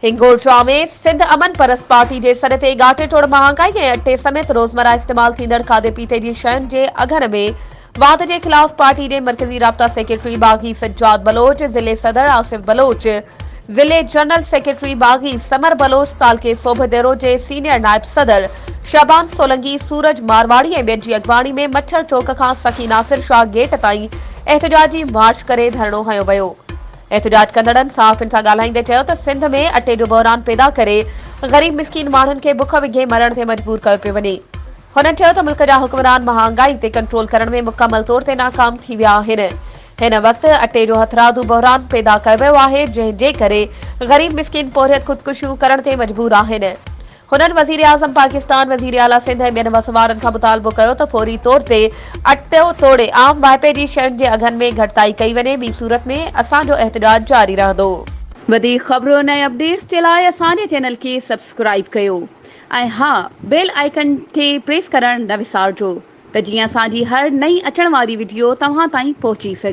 हिंगोरजा में सिंध अमन परस्त पार्टी जे सॾ ते गाटे टोड़ महांगाई ऐं अटे समेत रोज़मर्रा इस्तेमाल थींदड़ खाधे पीते जी शयुनि जे अघनि में वाध जे खिलाफ पार्टी जे मरकज़ी राब्ता सेक्रेटरी बागी सज्जाद बलोच, ज़िले सदर आसिफ बलोच, ज़िले जनरल सेक्रेटरी बागी समर बलोच, तालके सोभ देरो जे सीनियर नायब सदर शबान सोलंकी, सूरज मारवाड़ी ऐं ॿियनि जी अॻवानी में मच्छर चौक खां सखी नासिर शाह गेट ताईं एहतजाजी मार्च करे धरणो हयो वियो। एहतजाज कंदड़नि सहाफ़ियुनि सां ॻाल्हाईंदे चयो त सिंध में अटे जो बहिरान पैदा करे ग़रीब मिसकीन माण्हुनि खे बुख विघे मरण ते मजबूर कयो पियो वञे। हुननि चयो त मुल्क जा हुक्मरान महांगाई ते कंट्रोल करण में मुकमल तौर ते नाकाम थी विया आहिनि। हिन वक़्तु अटे जो हथरादू बहिरान पैदा कयो वियो आहे, जंहिं जे करे ग़रीब मिसकीन पोरियत ख़ुदकुशियूं करण ते मजबूर आहिनि। हुननि वज़ीर आज़म पाकिस्तान, वज़ीर आला सिंध ऐं ॿियनि मसवारनि खां मुतालबो कयो त फौरी तौर ते अटो तोड़े आम वाइपे जी शयुनि जे अघनि में घटिताई कई वञे। ॿी सूरत में असांजो एहतजाज जारी रहंदो। वधीक ख़बरुनि ऐं अपडेट्स जे लाइ असांजे चैनल खे सब्सक्राइब कयो ऐं हा, बेल आइकन खे प्रेस करणु न विसारिजो त जीअं असांजी हर नई अचण वारी वीडियो तव्हां ताईं पहुची सघे।